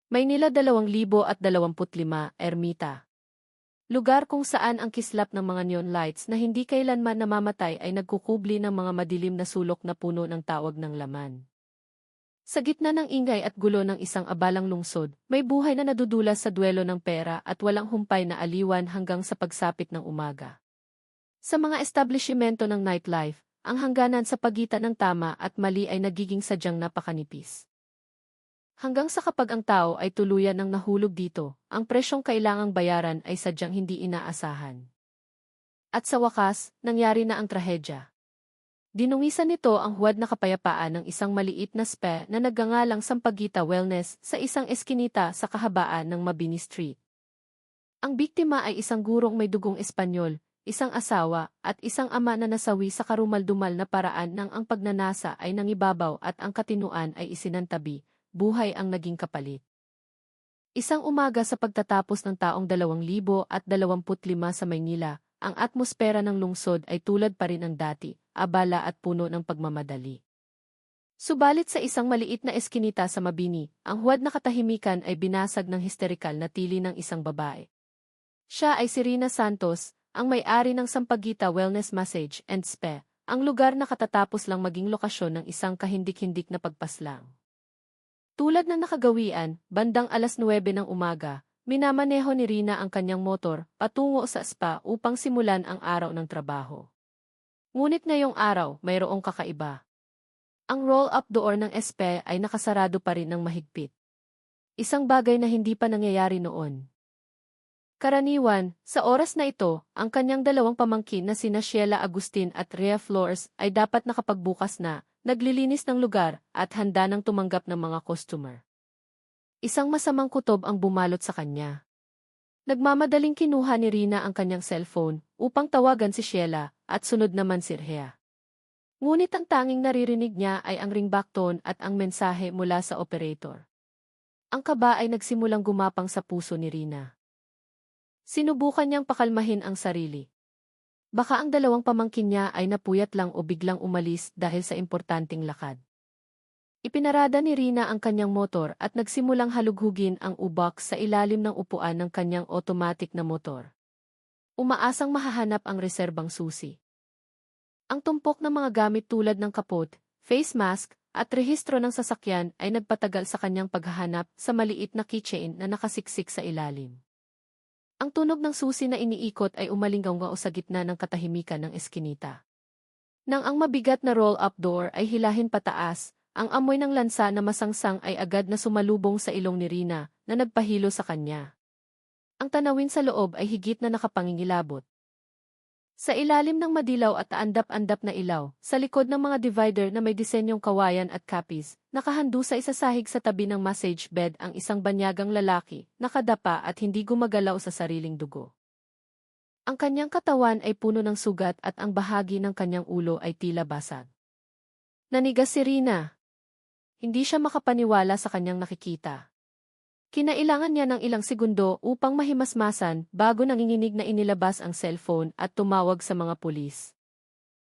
Maynila 2025, Ermita. Lugar kung saan ang kislap ng mga neon lights na hindi kailanman namamatay ay nagkukubli ng mga madilim na sulok na puno ng tawag ng laman. Sa gitna ng ingay at gulo ng isang abalang lungsod, may buhay na nadudulas sa duelo ng pera at walang humpay na aliwan hanggang sa pagsapit ng umaga. Sa mga establishmento ng nightlife, ang hangganan sa pagitan ng tama at mali ay nagiging sadyang napakanipis. Hanggang sa kapag ang tao ay tuluyan ng nahulog dito, ang presyong kailangang bayaran ay sadyang hindi inaasahan. At sa wakas, nangyari na ang trahedya. Dinungisan nito ang huwad na kapayapaan ng isang maliit na spa na nagngangalang Sampaguita Wellness sa isang eskinita sa kahabaan ng Mabini Street. Ang biktima ay isang gurong may dugong Espanyol, isang asawa, at isang ama na nasawi sa karumaldumal na paraan nang ang pagnanasa ay nangibabaw at ang katinuan ay isinantabi, buhay ang naging kapalit. Isang umaga sa pagtatapos ng taong 2025 sa Maynila, ang atmosfera ng lungsod ay tulad pa rin ang dati, abala at puno ng pagmamadali. Subalit sa isang maliit na eskinita sa Mabini, ang huwad na katahimikan ay binasag ng histerikal na tili ng isang babae. Siya ay si Rina Santos, ang may-ari ng Sampaguita Wellness Massage and Spa, ang lugar na katatapos lang maging lokasyon ng isang kahindik-hindik na pagpaslang. Tulad ng nakagawian, bandang 9:00 ng umaga, minamaneho ni Rina ang kanyang motor patungo sa spa upang simulan ang araw ng trabaho. Ngunit ngayong araw, mayroong kakaiba. Ang roll-up door ng spa ay nakasarado pa rin ng mahigpit. Isang bagay na hindi pa nangyayari noon. Karaniwan, sa oras na ito, ang kanyang dalawang pamangkin na sina Sheila Agustin at Rhea Flores ay dapat nakapagbukas na, naglilinis ng lugar, at handa ng tumanggap ng mga customer. Isang masamang kutob ang bumalot sa kanya. Nagmamadaling kinuha ni Rina ang kanyang cellphone upang tawagan si Sheila at sunod naman si Rhea. Ngunit ang tanging naririnig niya ay ang ringback tone at ang mensahe mula sa operator. Ang kaba ay nagsimulang gumapang sa puso ni Rina. Sinubukan niyang pakalmahin ang sarili. Baka ang dalawang pamangkin niya ay napuyat lang o biglang umalis dahil sa importanteng lakad. Ipinarada ni Rina ang kanyang motor at nagsimulang halughugin ang U-box sa ilalim ng upuan ng kanyang automatic na motor. Umaasang mahahanap ang reserbang susi. Ang tumpok ng mga gamit tulad ng kapot, face mask, at rehistro ng sasakyan ay nagpatagal sa kanyang paghahanap sa maliit na keychain na nakasiksik sa ilalim. Ang tunog ng susi na iniikot ay umalinggaw sa gitna ng katahimikan ng eskinita. Nang ang mabigat na roll-up door ay hilahin pataas, ang amoy ng lansa na masangsang ay agad na sumalubong sa ilong ni Rina na nagpahilo sa kanya. Ang tanawin sa loob ay higit na nakapangingilabot. Sa ilalim ng madilaw at andap-andap na ilaw, sa likod ng mga divider na may disenyong kawayan at kapis, nakahandu sa isasahig sa tabi ng massage bed ang isang banyagang lalaki, nakadapa at hindi gumagalaw sa sariling dugo. Ang kanyang katawan ay puno ng sugat at ang bahagi ng kanyang ulo ay tila basag. Nanigas si Rina. Hindi siya makapaniwala sa kanyang nakikita. Kinailangan niya ng ilang segundo upang mahimasmasan bago nanginginig na inilabas ang cellphone at tumawag sa mga pulis.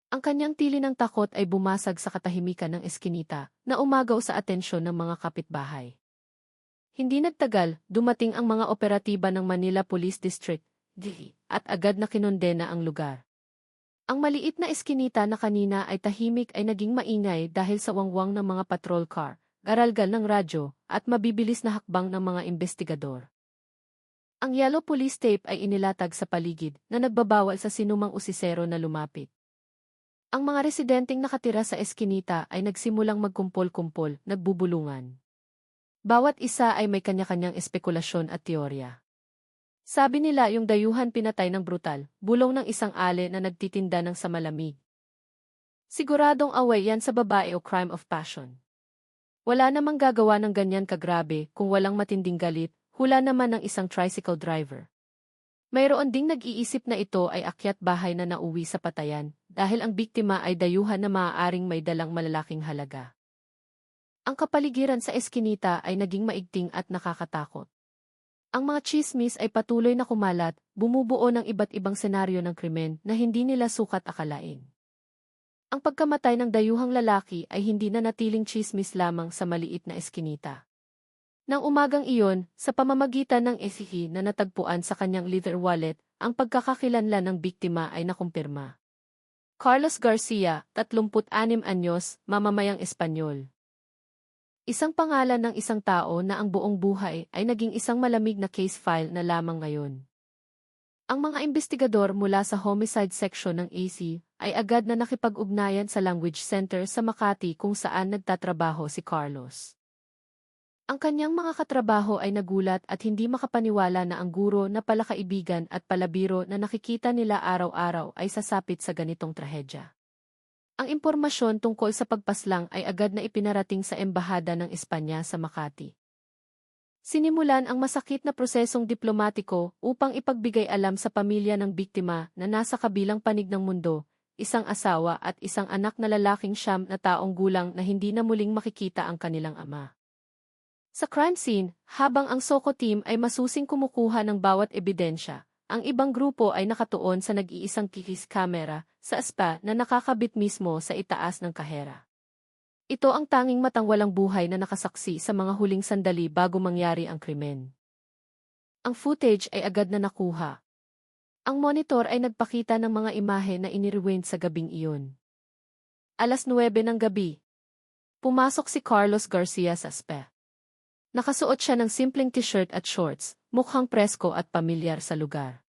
Ang kanyang tili ng takot ay bumasag sa katahimikan ng eskinita na umagaw sa atensyon ng mga kapitbahay. Hindi nagtagal, dumating ang mga operatiba ng Manila Police District, DI, at agad na kinondena ang lugar. Ang maliit na eskinita na kanina ay tahimik ay naging maingay dahil sa wangwang ng mga patrol car, garalgal ng radyo, at mabibilis na hakbang ng mga investigador. Ang yellow police tape ay inilatag sa paligid na nagbabawal sa sinumang usisero na lumapit. Ang mga residenteng nakatira sa eskinita ay nagsimulang magkumpol-kumpol, nagbubulungan. Bawat isa ay may kanya-kanyang espekulasyon at teorya. Sabi nila yung dayuhan pinatay ng brutal, bulong ng isang ale na nagtitinda ng samalamig. Siguradong away yan sa babae o crime of passion. Wala namang gagawa ng ganyan kagrabe kung walang matinding galit, hula naman ng isang tricycle driver. Mayroon ding nag-iisip na ito ay akyat bahay na nauwi sa patayan dahil ang biktima ay dayuhan na maaaring may dalang malalaking halaga. Ang kapaligiran sa eskinita ay naging maigting at nakakatakot. Ang mga tsismis ay patuloy na kumalat, bumubuo ng iba't ibang senaryo ng krimen na hindi nila sukat akalain. Ang pagkamatay ng dayuhang lalaki ay hindi na natiling tsismis lamang sa maliit na eskinita. Nang umagang iyon, sa pamamagitan ng SCP na natagpuan sa kanyang leather wallet, ang pagkakakilanlan ng biktima ay nakumpirma. Carlos Garcia, 36 anyos, mamamayang Espanyol. Isang pangalan ng isang tao na ang buong buhay ay naging isang malamig na case file na lamang ngayon. Ang mga investigador mula sa Homicide Section ng AC ay agad na nakipag-ugnayan sa Language Center sa Makati kung saan nagtatrabaho si Carlos. Ang kanyang mga katrabaho ay nagulat at hindi makapaniwala na ang guro na palakaibigan at palabiro na nakikita nila araw-araw ay sasapit sa ganitong trahedya. Ang impormasyon tungkol sa pagpaslang ay agad na ipinarating sa Embahada ng Espanya sa Makati. Sinimulan ang masakit na prosesong diplomatiko upang ipagbigay alam sa pamilya ng biktima na nasa kabilang panig ng mundo, isang asawa at isang anak na lalaking 9 na taong gulang na hindi na muling makikita ang kanilang ama. Sa crime scene, habang ang SOCO team ay masusing kumukuha ng bawat ebidensya, ang ibang grupo ay nakatuon sa nag-iisang kikis camera sa spa na nakakabit mismo sa itaas ng kahera. Ito ang tanging matang walang buhay na nakasaksi sa mga huling sandali bago mangyari ang krimen. Ang footage ay agad na nakuha. Ang monitor ay nagpakita ng mga imahe na inirewind sa gabing iyon. 9:00 ng gabi. Pumasok si Carlos Garcia sa spa. Nakasuot siya ng simpleng t-shirt at shorts, mukhang presko at pamilyar sa lugar.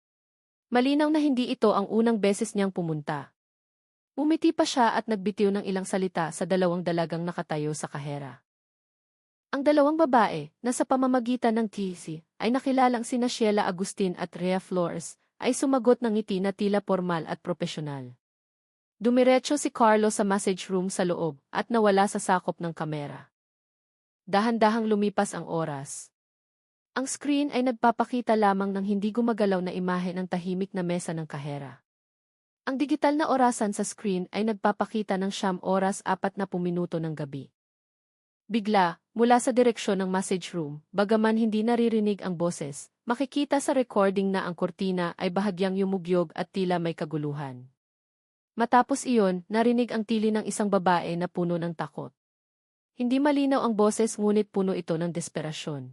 Malinaw na hindi ito ang unang beses niyang pumunta. Umiti pa siya at nagbitiw ng ilang salita sa 2 dalagang nakatayo sa kahera. Ang 2 babae, na sa pamamagitan ng TC, ay nakilalang sina Sheila Agustin at Rhea Flores, ay sumagot ng ngiti na tila formal at propesyonal. Dumiretso si Carlos sa massage room sa loob at nawala sa sakop ng kamera. Dahan-dahang lumipas ang oras. Ang screen ay nagpapakita lamang ng hindi gumagalaw na imahe ng tahimik na mesa ng kahera. Ang digital na orasan sa screen ay nagpapakita ng 9:40 ng gabi. Bigla, mula sa direksyon ng massage room, bagaman hindi naririnig ang boses, makikita sa recording na ang kortina ay bahagyang yumugyog at tila may kaguluhan. Matapos iyon, narinig ang tili ng isang babae na puno ng takot. Hindi malinaw ang boses ngunit puno ito ng desperasyon.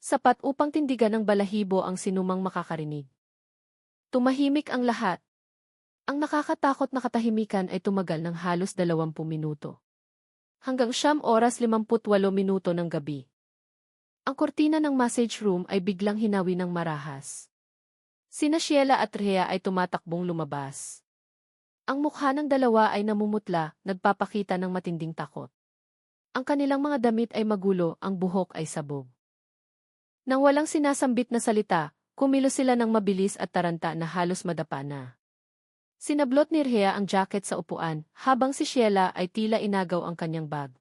Sapat upang tindigan ng balahibo ang sinumang makakarinig. Tumahimik ang lahat. Ang nakakatakot na katahimikan ay tumagal ng halos 20 minuto. Hanggang 9:58 ng gabi. Ang kortina ng massage room ay biglang hinawi ng marahas. Sina Sheila at Rhea ay tumatakbong lumabas. Ang mukha ng dalawa ay namumutla, nagpapakita ng matinding takot. Ang kanilang mga damit ay magulo, ang buhok ay sabog. Nang walang sinasambit na salita, kumilos sila ng mabilis at taranta na halos madapa na. Sinablot ni Rhea ang jacket sa upuan, habang si Sheila ay tila inagaw ang kanyang bag.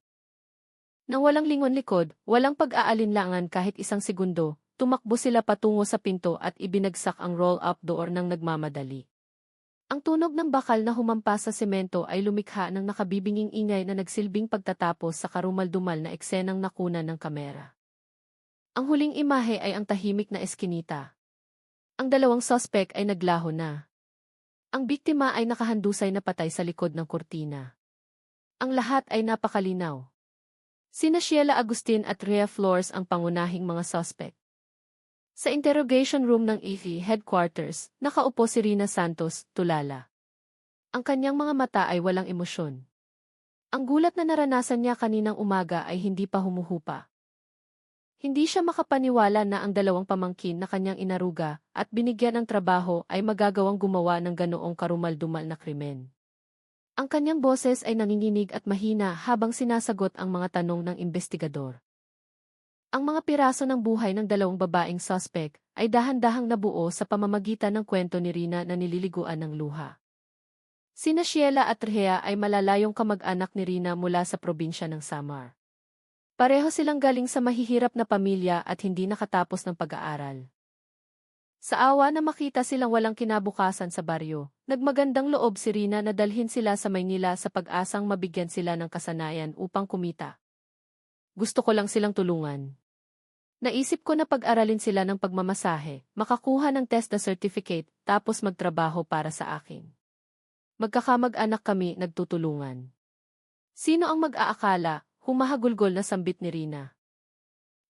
Nang walang lingon likod, walang pag-aalinlangan kahit isang segundo, tumakbo sila patungo sa pinto at ibinagsak ang roll-up door ng nagmamadali. Ang tunog ng bakal na humampas sa semento ay lumikha ng nakabibinging ingay na nagsilbing pagtatapos sa karumal-dumal na eksenang nakunan ng kamera. Ang huling imahe ay ang tahimik na eskinita. Ang 2 suspek ay naglaho na. Ang biktima ay nakahandusay na patay sa likod ng kurtina. Ang lahat ay napakalinaw. Sina Sheila Agustin at Rhea Flores ang pangunahing mga suspek. Sa interrogation room ng EFE headquarters, nakaupo si Rina Santos, tulala. Ang kanyang mga mata ay walang emosyon. Ang gulat na naranasan niya kaninang umaga ay hindi pa humuhupa. Hindi siya makapaniwala na ang 2 pamangkin na kanyang inaruga at binigyan ng trabaho ay magagawang gumawa ng ganoong karumal-dumal na krimen. Ang kanyang boses ay nanginginig at mahina habang sinasagot ang mga tanong ng investigador. Ang mga piraso ng buhay ng 2 babaeng suspect ay dahan-dahang nabuo sa pamamagitan ng kwento ni Rina na nililiguan ng luha. Sina Sheila at Rhea ay malalayong kamag-anak ni Rina mula sa probinsya ng Samar. Pareho silang galing sa mahihirap na pamilya at hindi nakatapos ng pag-aaral. Sa awa na makita silang walang kinabukasan sa baryo, nagmagandang loob si Rina na dalhin sila sa Maynila sa pag-asang mabigyan sila ng kasanayan upang kumita. Gusto ko lang silang tulungan. Naisip ko na pag-aralin sila ng pagmamasahe, makakuha ng TESDA certificate, tapos magtrabaho para sa akin. Magkakamag-anak kami nagtutulungan. Sino ang mag-aakala, humahagulgol na sambit ni Rina.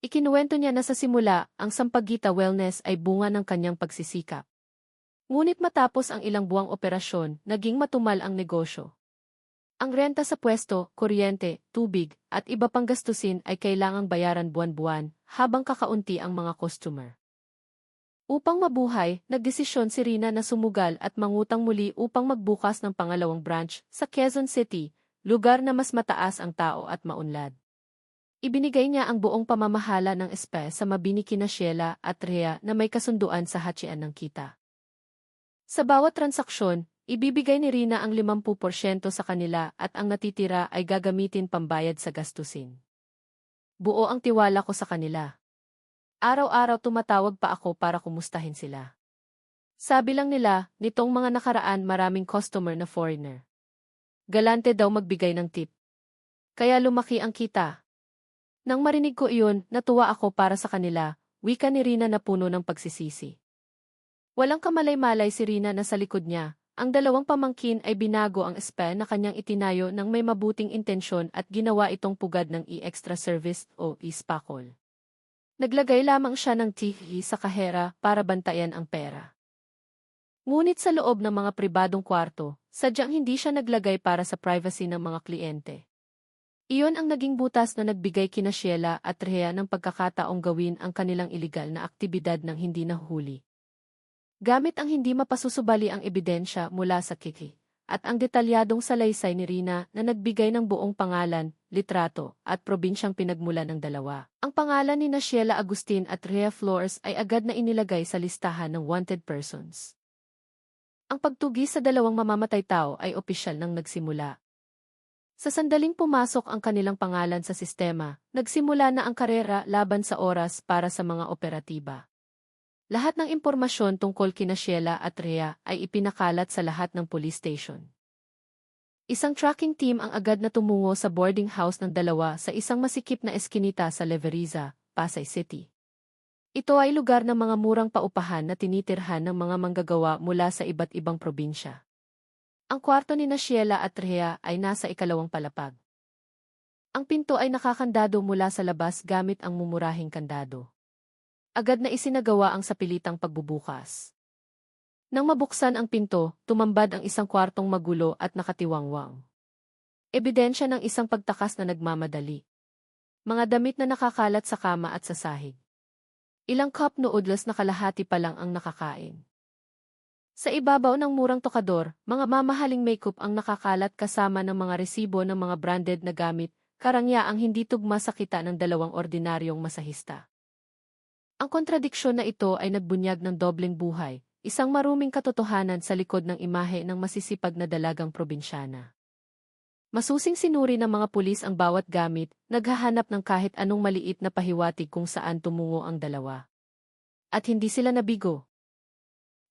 Ikinuwento niya na sa simula, ang Sampaguita Wellness ay bunga ng kanyang pagsisikap. Ngunit matapos ang ilang buwang operasyon, naging matumal ang negosyo. Ang renta sa pwesto, kuryente, tubig, at iba pang gastusin ay kailangang bayaran buwan-buwan, habang kakaunti ang mga customer. Upang mabuhay, nagdesisyon si Rina na sumugal at mangutang muli upang magbukas ng pangalawang branch sa Quezon City, lugar na mas mataas ang tao at maunlad. Ibinigay niya ang buong pamamahala ng SPE sa mabiniki na Sheila at Rhea na may kasunduan sa hatsyan ng kita. Sa bawat transaksyon, ibibigay ni Rina ang 50% sa kanila at ang natitira ay gagamitin pambayad sa gastusin. Buo ang tiwala ko sa kanila. Araw-araw tumatawag pa ako para kumustahin sila. Sabi lang nila, nitong mga nakaraan maraming customer na foreigner. Galante daw magbigay ng tip. Kaya lumaki ang kita. Nang marinig ko iyon, natuwa ako para sa kanila, wika ni Rina na puno ng pagsisisi. Walang kamalay-malay si Rina na sa likod niya, ang dalawang pamangkin ay binago ang SPE na kanyang itinayo ng may mabuting intensyon at ginawa itong pugad ng e-extra service o e-spakol. Naglagay lamang siya ng TV sa kahera para bantayan ang pera. Ngunit sa loob ng mga pribadong kwarto, sadyang hindi siya naglagay para sa privacy ng mga kliyente. Iyon ang naging butas na nagbigay kina Sheila at Rhea ng pagkakataong gawin ang kanilang iligal na aktibidad ng hindi nahuli. Gamit ang hindi mapasusubali ang ebidensya mula sa Kiki, at ang detalyadong salaysay ni Rina na nagbigay ng buong pangalan, litrato, at probinsyang pinagmulan ng dalawa. Ang pangalan ni Sheila Agustin at Rhea Flores ay agad na inilagay sa listahan ng wanted persons. Ang pagtugi sa dalawang mamamatay tao ay opisyal nang nagsimula. Sa sandaling pumasok ang kanilang pangalan sa sistema, nagsimula na ang karera laban sa oras para sa mga operatiba. Lahat ng impormasyon tungkol kina Sheila at Rhea ay ipinakalat sa lahat ng police station. Isang tracking team ang agad na tumungo sa boarding house ng dalawa sa isang masikip na eskinita sa Leveriza, Pasay City. Ito ay lugar ng mga murang paupahan na tinitirhan ng mga manggagawa mula sa iba't ibang probinsya. Ang kwarto ni Sheila at Rhea ay nasa ikalawang palapag. Ang pinto ay nakakandado mula sa labas gamit ang mumurahing kandado. Agad na isinagawa ang sapilitang pagbubukas. Nang mabuksan ang pinto, tumambad ang isang kwartong magulo at nakatiwangwang. Ebidensya ng isang pagtakas na nagmamadali. Mga damit na nakakalat sa kama at sa sahig. Ilang cup noodles na kalahati pa lang ang nakakain. Sa ibabaw ng murang tokador, mga mamahaling makeup ang nakakalat kasama ng mga resibo ng mga branded na gamit, karangyaang hindi tugma sa kita ng dalawang ordinaryong masahista. Ang kontradiksyon na ito ay nagbunyag ng dobleng buhay, isang maruming katotohanan sa likod ng imahe ng masisipag na dalagang probinsyana. Masusing sinuri ng mga pulis ang bawat gamit, naghahanap ng kahit anong maliit na pahiwatig kung saan tumungo ang dalawa. At hindi sila nabigo.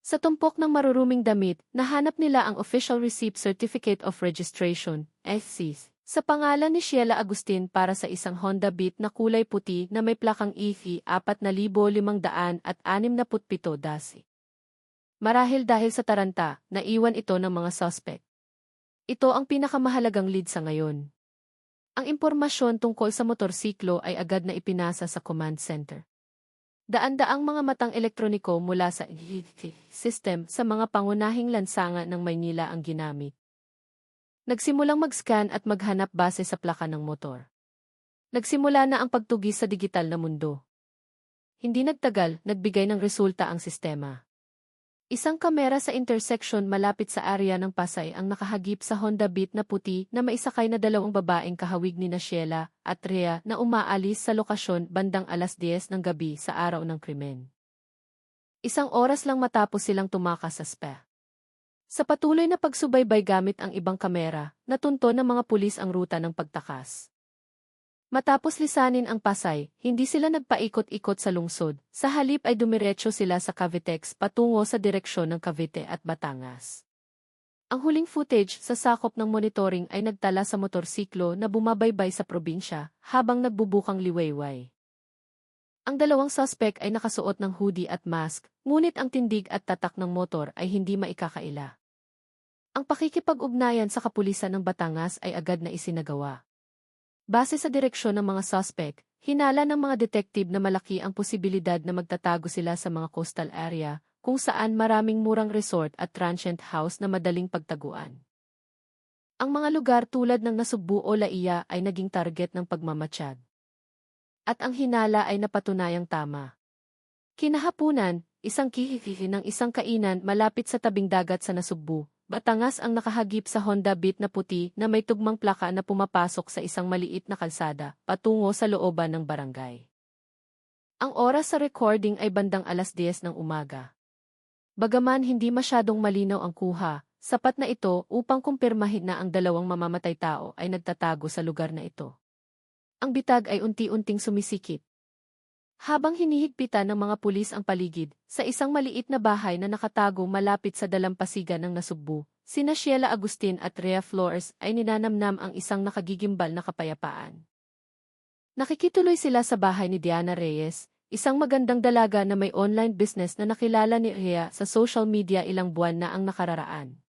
Sa tumpok ng maruruming damit, nahanap nila ang Official Receipt Certificate of Registration, SCs, sa pangalan ni Sheila Agustin para sa isang Honda Beat na kulay puti na may plakang EFI 4,567 dasi. Marahil dahil sa taranta, naiwan ito ng mga suspect. Ito ang pinakamahalagang lead sa ngayon. Ang impormasyon tungkol sa motorsiklo ay agad na ipinasa sa command center. Daan-daang mga matang elektroniko mula sa system sa mga pangunahing lansangan ng Maynila ang ginamit. Nagsimulang mag-scan at maghanap base sa plaka ng motor. Nagsimula na ang pagtugi sa digital na mundo. Hindi nagtagal, nagbigay ng resulta ang sistema. Isang kamera sa intersection malapit sa area ng Pasay ang nakahagip sa Honda Beat na puti na maisakay na dalawang babaeng kahawig ni Sheila at Rhea na umaalis sa lokasyon bandang 10:00 ng gabi sa araw ng krimen. Isang oras lang matapos silang tumakas sa SPE. Sa patuloy na pagsubaybay gamit ang ibang kamera, natunto ng mga pulis ang ruta ng pagtakas. Matapos lisanin ang Pasay, hindi sila nagpaikot-ikot sa lungsod, sa halip ay dumiretso sila sa Cavitex patungo sa direksyon ng Cavite at Batangas. Ang huling footage sa sakop ng monitoring ay nagtala sa motorsiklo na bumabaybay sa probinsya habang nagbubukang liwayway. Ang dalawang suspect ay nakasuot ng hoodie at mask, ngunit ang tindig at tatak ng motor ay hindi maikakaila. Ang pakikipag-ugnayan sa kapulisan ng Batangas ay agad na isinagawa. Base sa direksyon ng mga suspect, Hinala ng mga detective na malaki ang posibilidad na magtatago sila sa mga coastal area, kung saan maraming murang resort at transient house na madaling pagtaguan. Ang mga lugar tulad ng Nasugbu o Laia ay naging target ng pagmamatsyag. At ang hinala ay napatunayang tama. Kinahapunan, isang kihihihi ng isang kainan malapit sa tabing dagat sa Nasugbu, Batangas ang nakahagip sa Honda Beat na puti na may tugmang plaka na pumapasok sa isang maliit na kalsada, patungo sa looban ng barangay. Ang oras sa recording ay bandang 10:00 ng umaga. Bagaman hindi masyadong malinaw ang kuha, sapat na ito upang kumpirmahin na ang dalawang mamamatay tao ay nagtatago sa lugar na ito. Ang bitag ay unti-unting sumisikip. Habang hinihigpitan ng mga pulis ang paligid, sa isang maliit na bahay na nakatago malapit sa dalampasigan ng Nasugbu, sina Sheila Agustin at Rhea Flores ay ninanamnam ang isang nakagigimbal na kapayapaan. Nakikituloy sila sa bahay ni Diana Reyes, isang magandang dalaga na may online business na nakilala ni Rhea sa social media ilang buwan na ang nakararaan.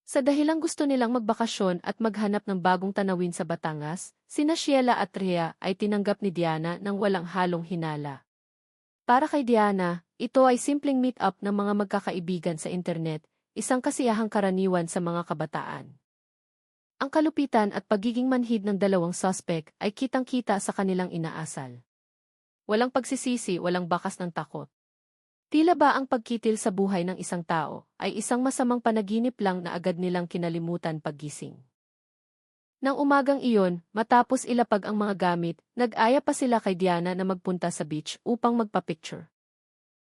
Sa dahilang gusto nilang magbakasyon at maghanap ng bagong tanawin sa Batangas, sina Sheila at Rhea ay tinanggap ni Diana ng walang halong hinala. Para kay Diana, ito ay simpleng meet-up ng mga magkakaibigan sa internet, isang kasiyahang karaniwan sa mga kabataan. Ang kalupitan at pagiging manhid ng dalawang suspect ay kitang-kita sa kanilang inaasal. Walang pagsisisi, walang bakas ng takot. Tila ba ang pagkitil sa buhay ng isang tao ay isang masamang panaginip lang na agad nilang kinalimutan paggising. Nang umagang iyon, matapos ilapag ang mga gamit, nag-aya pa sila kay Diana na magpunta sa beach upang magpa-picture.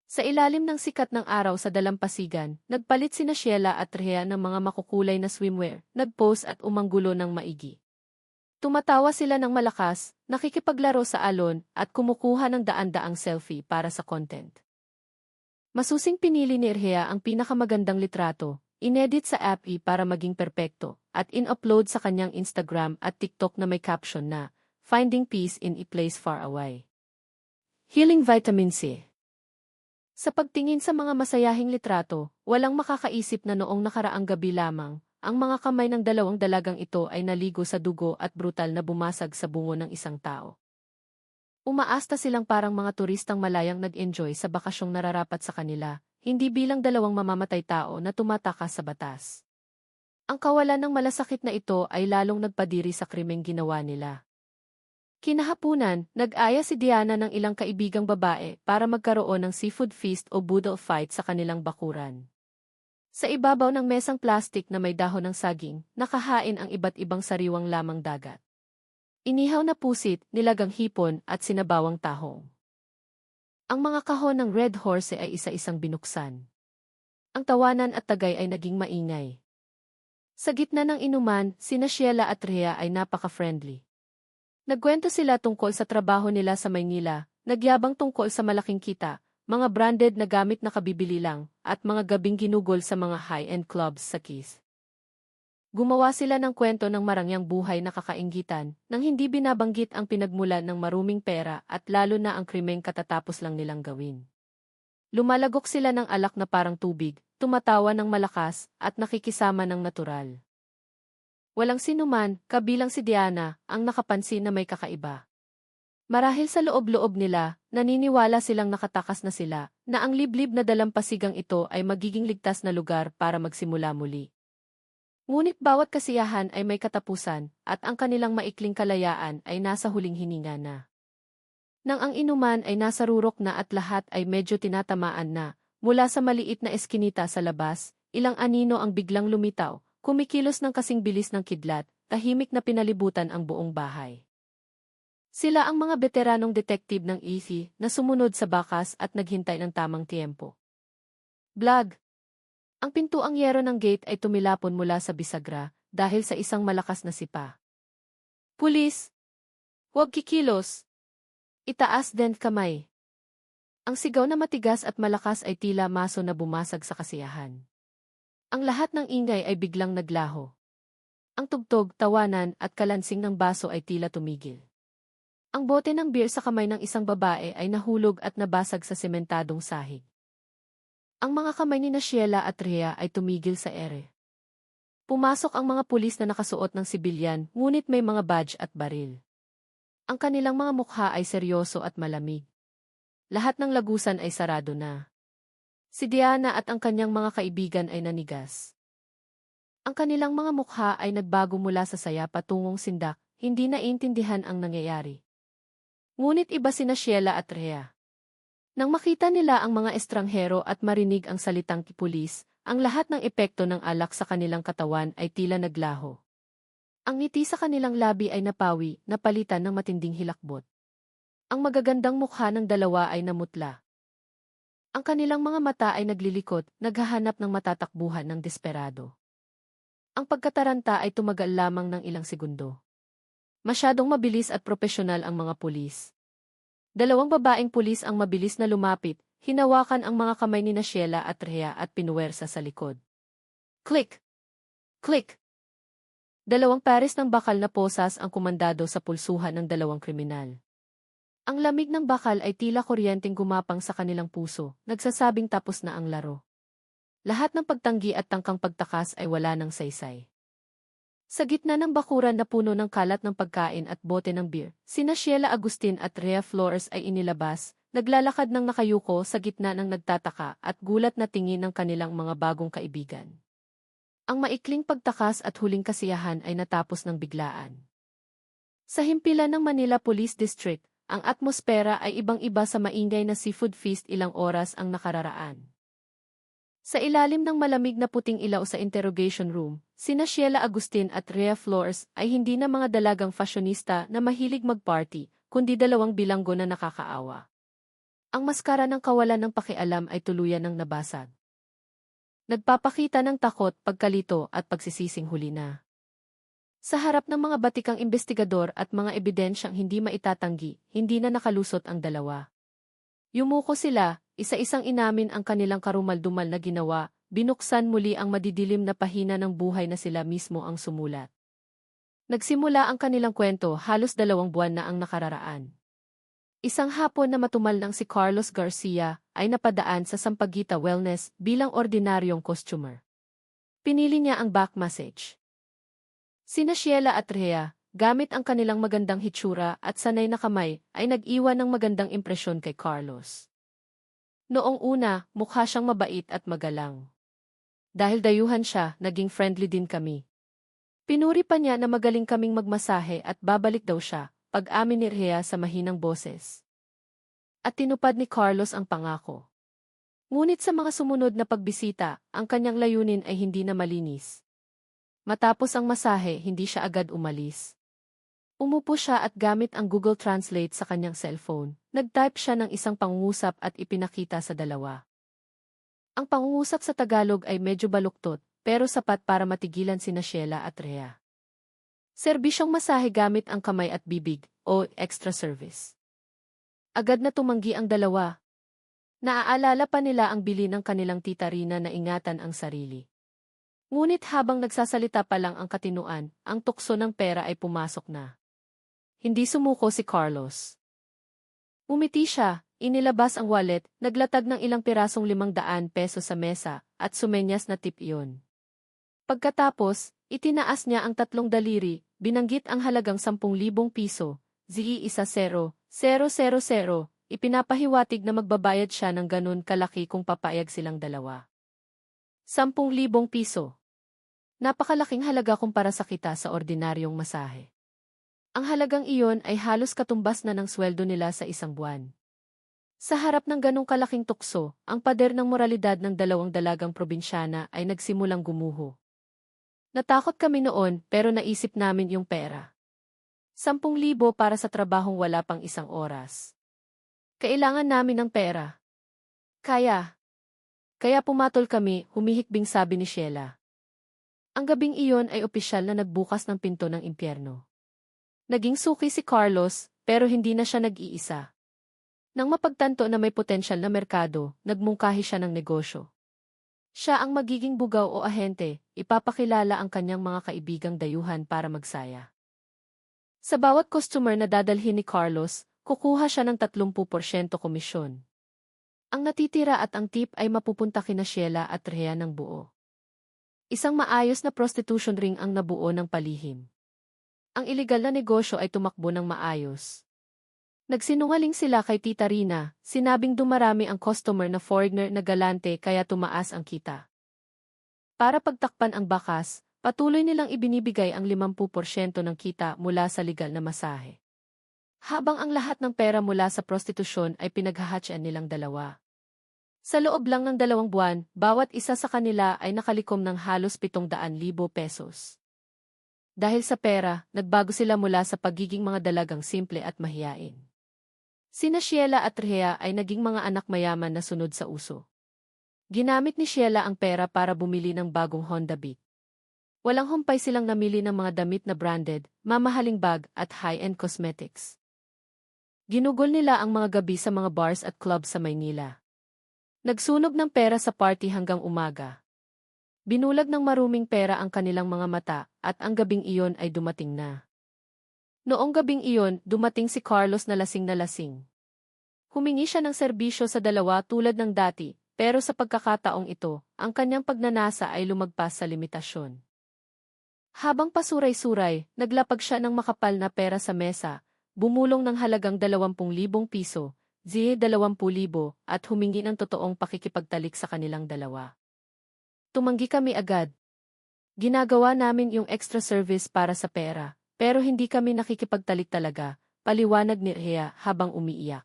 Sa ilalim ng sikat ng araw sa dalampasigan, nagpalit sina Sheila at Rhea ng mga makukulay na swimwear, nag-pose at umanggulo ng maigi. Tumatawa sila ng malakas, nakikipaglaro sa alon, at kumukuha ng daan-daang selfie para sa content. Masusing pinili ni Rhea ang pinakamagandang litrato, inedit sa app para maging perpekto, at in-upload sa kanyang Instagram at TikTok na may caption na, "Finding Peace in a Place Far Away." Healing Vitamin C. Sa pagtingin sa mga masayahing litrato, walang makakaisip na noong nakaraang gabi lamang, ang mga kamay ng dalawang dalagang ito ay naligo sa dugo at brutal na bumasag sa bungo ng isang tao. Umaasta silang parang mga turistang malayang nag-enjoy sa bakasyong nararapat sa kanila, hindi bilang dalawang mamamatay tao na tumatakas sa batas. Ang kawalan ng malasakit na ito ay lalong nagpadiri sa krimeng ginawa nila. Kinahapunan, nag-aya si Diana ng ilang kaibigang babae para magkaroon ng seafood feast o boodle fight sa kanilang bakuran. Sa ibabaw ng mesang plastik na may dahon ng saging, nakahain ang iba't ibang sariwang lamang dagat. Inihaw na pusit, nilagang hipon at sinabawang tahong. Ang mga kahon ng Red Horse ay isa-isang binuksan. Ang tawanan at tagay ay naging maingay. Sa gitna ng inuman, sina Sheila at Rhea ay napaka-friendly. Nagkwento sila tungkol sa trabaho nila sa Maynila, nagyabang tungkol sa malaking kita, mga branded na gamit na kabibili lang, at mga gabing ginugol sa mga high-end clubs sa Keys. Gumawa sila ng kwento ng marangyang buhay na kakainggitan, nang hindi binabanggit ang pinagmulan ng maruming pera at lalo na ang krimeng katatapos lang nilang gawin. Lumalagok sila ng alak na parang tubig, tumatawa ng malakas, at nakikisama ng natural. Walang sinuman, kabilang si Diana, ang nakapansin na may kakaiba. Marahil sa loob-loob nila, naniniwala silang nakatakas na sila, na ang liblib na dalampasigang ito ay magiging ligtas na lugar para magsimula muli. Ngunit bawat kasiyahan ay may katapusan, at ang kanilang maikling kalayaan ay nasa huling hininga na. Nang ang inuman ay nasa rurok na at lahat ay medyo tinatamaan na, mula sa maliit na eskinita sa labas, ilang anino ang biglang lumitaw, kumikilos ng kasing bilis ng kidlat, tahimik na pinalibutan ang buong bahay. Sila ang mga veteranong detective ng EC na sumunod sa bakas at naghintay ng tamang tiempo. Vlog. Ang pintuang yero ng gate ay tumilapon mula sa bisagra dahil sa isang malakas na sipa. Pulis! Huwag kikilos! Itaas din kamay. Ang sigaw na matigas at malakas ay tila maso na bumasag sa kasiyahan. Ang lahat ng ingay ay biglang naglaho. Ang tugtog, tawanan at kalansing ng baso ay tila tumigil. Ang bote ng beer sa kamay ng isang babae ay nahulog at nabasag sa sementadong sahig. Ang mga kamay ni Sheila at Rhea ay tumigil sa ere. Pumasok ang mga pulis na nakasuot ng sibilyan, ngunit may mga badge at baril. Ang kanilang mga mukha ay seryoso at malamig. Lahat ng lagusan ay sarado na. Si Diana at ang kanyang mga kaibigan ay nanigas. Ang kanilang mga mukha ay nagbago mula sa saya patungong sindak, hindi naiintindihan ang nangyayari. Ngunit iba sina Sheila at Rhea. Nang makita nila ang mga estranghero at marinig ang salitang pulis, ang lahat ng epekto ng alak sa kanilang katawan ay tila naglaho. Ang ngiti sa kanilang labi ay napawi, napalitan ng matinding hilakbot. Ang magagandang mukha ng dalawa ay namutla. Ang kanilang mga mata ay naglilikot, naghahanap ng matatakbuhan ng desperado. Ang pagkataranta ay tumagal lamang ng ilang segundo. Masyadong mabilis at propesyonal ang mga pulis. Dalawang babaeng pulis ang mabilis na lumapit, hinawakan ang mga kamay ni Sheila at Rhea at pinuwersa sa likod. Click! Click! Dalawang pares ng bakal na posas ang kumandado sa pulsuhan ng dalawang kriminal. Ang lamig ng bakal ay tila kuryenteng gumapang sa kanilang puso, nagsasabing tapos na ang laro. Lahat ng pagtanggi at tangkang pagtakas ay wala ng saysay. Sa gitna ng bakuran na puno ng kalat ng pagkain at bote ng beer, sina Sheila Agustin at Rhea Flores ay inilabas, naglalakad ng nakayuko sa gitna ng nagtataka at gulat na tingin ng kanilang mga bagong kaibigan. Ang maikling pagtakas at huling kasiyahan ay natapos ng biglaan. Sa himpilan ng Manila Police District, ang atmosfera ay ibang-iba sa maingay na seafood feast ilang oras ang nakararaan. Sa ilalim ng malamig na puting ilaw sa interrogation room, sina Sheila Agustin at Rhea Flores ay hindi na mga dalagang fashionista na mahilig mag-party, kundi dalawang bilanggo na nakakaawa. Ang maskara ng kawalan ng pakialam ay tuluyan ng nabasag. Nagpapakita ng takot, pagkalito at pagsisising huli na. Sa harap ng mga batikang investigador at mga ebidensyang hindi maitatanggi, hindi na nakalusot ang dalawa. Yumuko sila, isa-isang inamin ang kanilang karumaldumal na ginawa, binuksan muli ang madidilim na pahina ng buhay na sila mismo ang sumulat. Nagsimula ang kanilang kwento halos 2 buwan na ang nakararaan. Isang hapon na matumal ng si Carlos Garcia ay napadaan sa Sampaguita Wellness bilang ordinaryong customer. Pinili niya ang back massage. Sina Sheila at Rhea, gamit ang kanilang magandang hitsura at sanay na kamay, ay nag-iwan ng magandang impresyon kay Carlos. Noong una, mukha siyang mabait at magalang. Dahil dayuhan siya, naging friendly din kami. Pinuri pa niya na magaling kaming magmasahe at babalik daw siya, pag-amin ni Rhea sa mahinang boses. At tinupad ni Carlos ang pangako. Ngunit sa mga sumunod na pagbisita, ang kanyang layunin ay hindi na malinis. Matapos ang masahe, hindi siya agad umalis. Umupo siya at gamit ang Google Translate sa kanyang cellphone, nag-type siya ng isang pangungusap at ipinakita sa dalawa. Ang pangungusap sa Tagalog ay medyo baluktot, pero sapat para matigilan sina Sheila at Rhea. Serbisyong masahe gamit ang kamay at bibig, o extra service. Agad na tumanggi ang dalawa. Naaalala pa nila ang bili ng kanilang tita Rina na ingatan ang sarili. Ngunit habang nagsasalita pa lang ang katinuan, ang tukso ng pera ay pumasok na. Hindi sumuko si Carlos. Umiti siya, inilabas ang wallet, naglatag ng ilang pirasong 500 peso sa mesa, at sumenyas na tip iyon. Pagkatapos, itinaas niya ang 3 daliri, binanggit ang halagang 10,000 piso, ZE10,000, ipinapahiwatig na magbabayad siya ng ganun kalaki kung papayag silang dalawa. 10,000 piso. Napakalaking halaga kumpara sa kita sa ordinaryong masahe. Ang halagang iyon ay halos katumbas na ng sweldo nila sa isang buwan. Sa harap ng ganong kalaking tukso, ang pader ng moralidad ng 2 dalagang probinsyana ay nagsimulang gumuho. Natakot kami noon pero naisip namin yung pera. 10,000 para sa trabahong wala pang 1 oras. Kailangan namin ng pera. Kaya pumatol kami, humihikbing sabi ni Sheila. Ang gabing iyon ay opisyal na nagbukas ng pinto ng impyerno. Naging suki si Carlos, pero hindi na siya nag-iisa. Nang mapagtanto na may potensyal na merkado, nagmungkahi siya ng negosyo. Siya ang magiging bugaw o ahente, ipapakilala ang kanyang mga kaibigang dayuhan para magsaya. Sa bawat customer na dadalhin ni Carlos, kukuha siya ng 30% komisyon. Ang natitira at ang tip ay mapupunta kina Sheila at Rhea ng buo. Isang maayos na prostitution ring ang nabuo ng palihim. Ang iligal na negosyo ay tumakbo ng maayos. Nagsinungaling sila kay Tita Rina, sinabing dumarami ang customer na foreigner na galante kaya tumaas ang kita. Para pagtakpan ang bakas, patuloy nilang ibinibigay ang 50% ng kita mula sa legal na masahe. Habang ang lahat ng pera mula sa prostitusyon ay pinaghahatsyan nilang dalawa. Sa loob lang ng 2 buwan, bawat isa sa kanila ay nakalikom ng halos 700,000 pesos. Dahil sa pera, nagbago sila mula sa pagiging mga dalagang simple at mahiyain. Sina Sheila at Rhea ay naging mga anak mayaman na sunod sa uso. Ginamit ni Sheila ang pera para bumili ng bagong Honda Beat. Walang humpay silang namili ng mga damit na branded, mamahaling bag at high-end cosmetics. Ginugol nila ang mga gabi sa mga bars at clubs sa Maynila. Nagsunog ng pera sa party hanggang umaga. Binulag ng maruming pera ang kanilang mga mata at ang gabing iyon ay dumating na. Noong gabing iyon, dumating si Carlos na lasing. Humingi siya ng serbisyo sa dalawa tulad ng dati, pero sa pagkakataong ito, ang kanyang pagnanasa ay lumagpas sa limitasyon. Habang pasuray-suray, naglapag siya ng makapal na pera sa mesa, bumulong ng halagang 20,000 piso, 20,000 at humingi ng totoong pakikipagtalik sa kanilang dalawa. Tumanggi kami agad. Ginagawa namin yung extra service para sa pera. Pero hindi kami nakikipagtalik talaga, paliwanag ni Rhea habang umiiyak.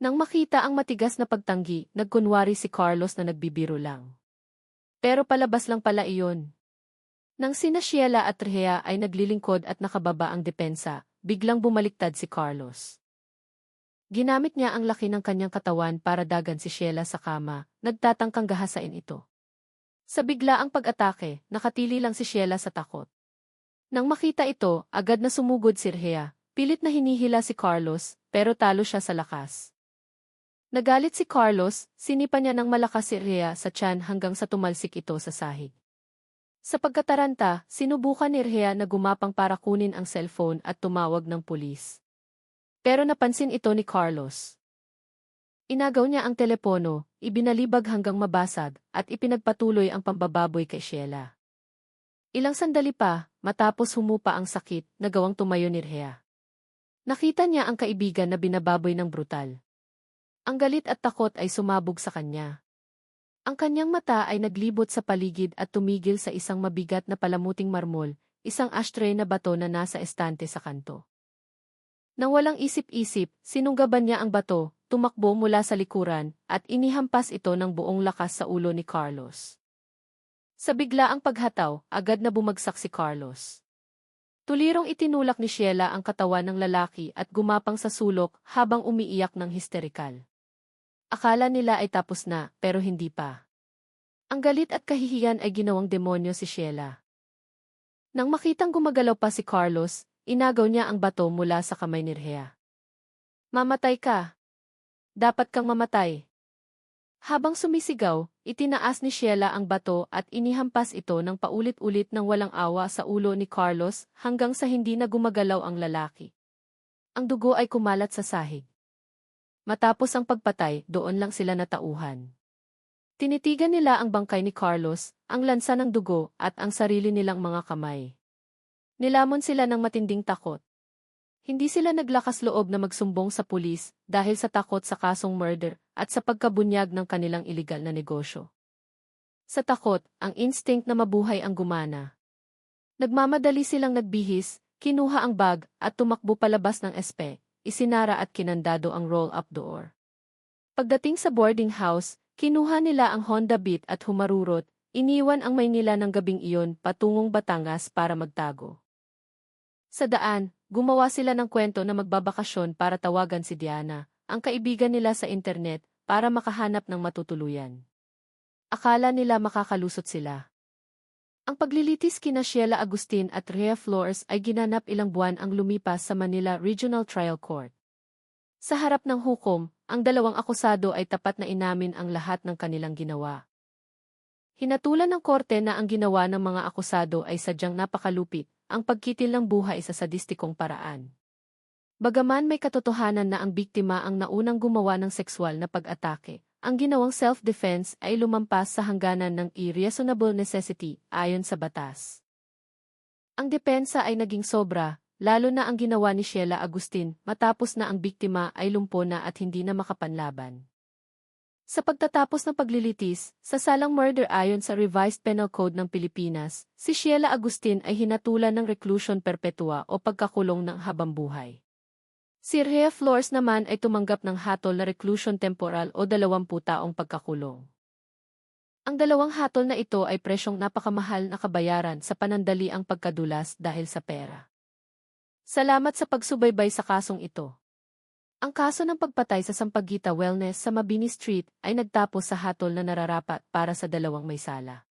Nang makita ang matigas na pagtanggi, nagkunwari si Carlos na nagbibiro lang. Pero palabas lang pala iyon. Nang sina Sheila at Rhea ay naglilingkod at nakababa ang depensa, biglang bumaliktad si Carlos. Ginamit niya ang laki ng kanyang katawan para dagan si Sheila sa kama, nagtatangkang gahasain ito. Sa biglaang pag-atake, nakatili lang si Sheila sa takot. Nang makita ito, agad na sumugod si Rhea, pilit na hinihila si Carlos, pero talo siya sa lakas. Nagalit si Carlos, sinipa niya ng malakas si Rhea sa tiyan hanggang sa tumalsik ito sa sahig. Sa pagkataranta, sinubukan ni Rhea na gumapang para kunin ang cellphone at tumawag ng pulis. Pero napansin ito ni Carlos. Inagaw niya ang telepono, ibinalibag hanggang mabasag, at ipinagpatuloy ang pambababoy kay Sheila. Ilang sandali pa, matapos humupa ang sakit, nagawang tumayo ni Rhea. Nakita niya ang kaibigan na binababoy ng brutal. Ang galit at takot ay sumabog sa kanya. Ang kanyang mata ay naglibot sa paligid at tumigil sa isang mabigat na palamuting marmol, isang ashtray na bato na nasa estante sa kanto. Nang walang isip-isip, sinunggaban niya ang bato, tumakbo mula sa likuran, at inihampas ito ng buong lakas sa ulo ni Carlos. Sa biglaang paghataw, agad na bumagsak si Carlos. Tulirong itinulak ni Sheila ang katawan ng lalaki at gumapang sa sulok habang umiiyak ng histerikal. Akala nila ay tapos na, pero hindi pa. Ang galit at kahihiyan ay ginawang demonyo si Sheila. Nang makitang gumagalaw pa si Carlos, inagaw niya ang bato mula sa kamay ni Rhea. Mamatay ka. Dapat kang mamatay. Habang sumisigaw, itinaas ni Sheila ang bato at inihampas ito ng paulit-ulit ng walang awa sa ulo ni Carlos hanggang sa hindi na gumagalaw ang lalaki. Ang dugo ay kumalat sa sahig. Matapos ang pagpatay, doon lang sila natauhan. Tinitigan nila ang bangkay ni Carlos, ang lansa ng dugo at ang sarili nilang mga kamay. Nilamon sila ng matinding takot. Hindi sila naglakas loob na magsumbong sa pulis dahil sa takot sa kasong murder at sa pagkabunyag ng kanilang iligal na negosyo. Sa takot, ang instinct na mabuhay ang gumana. Nagmamadali silang nagbihis, kinuha ang bag at tumakbo palabas ng espe, isinara at kinandado ang roll-up door. Pagdating sa boarding house, kinuha nila ang Honda Beat at humarurot, iniwan ang Maynila ng gabing iyon patungong Batangas para magtago. Sa daan, gumawa sila ng kwento na magbabakasyon para tawagan si Diana, ang kaibigan nila sa internet, para makahanap ng matutuluyan. Akala nila makakalusot sila. Ang paglilitis kina Sheila Agustin at Rhea Flores ay ginanap ilang buwan ang lumipas sa Manila Regional Trial Court. Sa harap ng hukom, ang dalawang akusado ay tapat na inamin ang lahat ng kanilang ginawa. Hinatulan ng korte na ang ginawa ng mga akusado ay sadyang napakalupit, ang pagkitil ng buhay sa sadistikong paraan. Bagaman may katotohanan na ang biktima ang naunang gumawa ng sexual na pag-atake, ang ginawang self-defense ay lumampas sa hangganan ng irreasonable necessity ayon sa batas. Ang depensa ay naging sobra, lalo na ang ginawa ni Sheila Agustin matapos na ang biktima ay lumpo na at hindi na makapanlaban. Sa pagtatapos ng paglilitis, sa salang murder ayon sa Revised Penal Code ng Pilipinas, si Sheila Agustin ay hinatulan ng reclusion perpetua o pagkakulong ng habambuhay. Si Rhea Flores naman ay tumanggap ng hatol na reclusion temporal o 20 taong pagkakulong. Ang dalawang hatol na ito ay presyong napakamahal na kabayaran sa panandaliang pagkadulas dahil sa pera. Salamat sa pagsubaybay sa kasong ito. Ang kaso ng pagpatay sa Sampaguita Wellness sa Mabini Street ay nagtapos sa hatol na nararapat para sa dalawang may sala.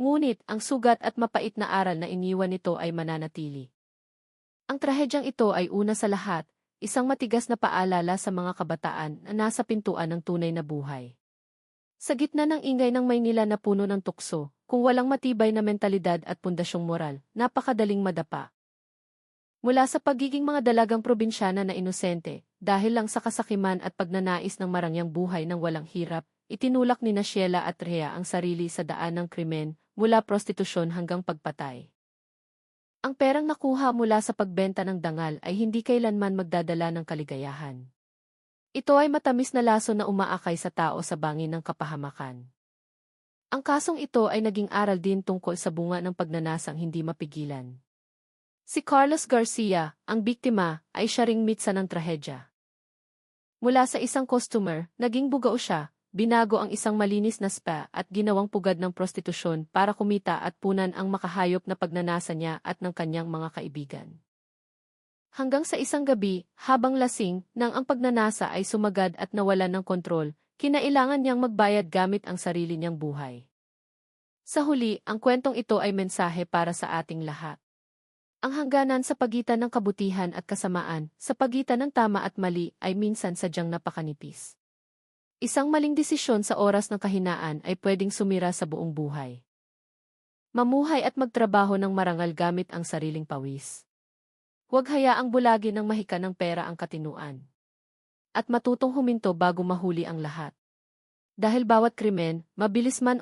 Ngunit, ang sugat at mapait na aral na iniwan nito ay mananatili. Ang trahedyang ito ay una sa lahat, isang matigas na paalala sa mga kabataan na nasa pintuan ng tunay na buhay. Sa gitna ng ingay ng Maynila na puno ng tukso, kung walang matibay na mentalidad at pundasyong moral, napakadaling madapa. Mula sa pagiging mga dalagang probinsyana na inosente, dahil lang sa kasakiman at pagnanais ng marangyang buhay ng walang hirap, itinulak ni Sheila at Rhea ang sarili sa daan ng krimen, mula prostitusyon hanggang pagpatay. Ang perang nakuha mula sa pagbenta ng dangal ay hindi kailanman magdadala ng kaligayahan. Ito ay matamis na laso na umaakay sa tao sa bangin ng kapahamakan. Ang kasong ito ay naging aral din tungkol sa bunga ng pagnanasang hindi mapigilan. Si Carlos Garcia, ang biktima, ay siya ring mitsa ng trahedya. Mula sa isang customer, naging bugao siya, binago ang isang malinis na spa at ginawang pugad ng prostitusyon para kumita at punan ang makahayop na pagnanasa niya at ng kanyang mga kaibigan. Hanggang sa isang gabi, habang lasing, nang ang pagnanasa ay sumagad at nawalan ng kontrol, kinailangan niyang magbayad gamit ang sarili niyang buhay. Sa huli, ang kwentong ito ay mensahe para sa ating lahat. Ang hangganan sa pagitan ng kabutihan at kasamaan, sa pagitan ng tama at mali, ay minsan sadyang napakanipis. Isang maling desisyon sa oras ng kahinaan ay pwedeng sumira sa buong buhay. Mamuhay at magtrabaho ng marangal gamit ang sariling pawis. Huwag hayaang bulagin ng mahika ng pera ang katinuan. At matutong huminto bago mahuli ang lahat. Dahil bawat krimen, mabilis man o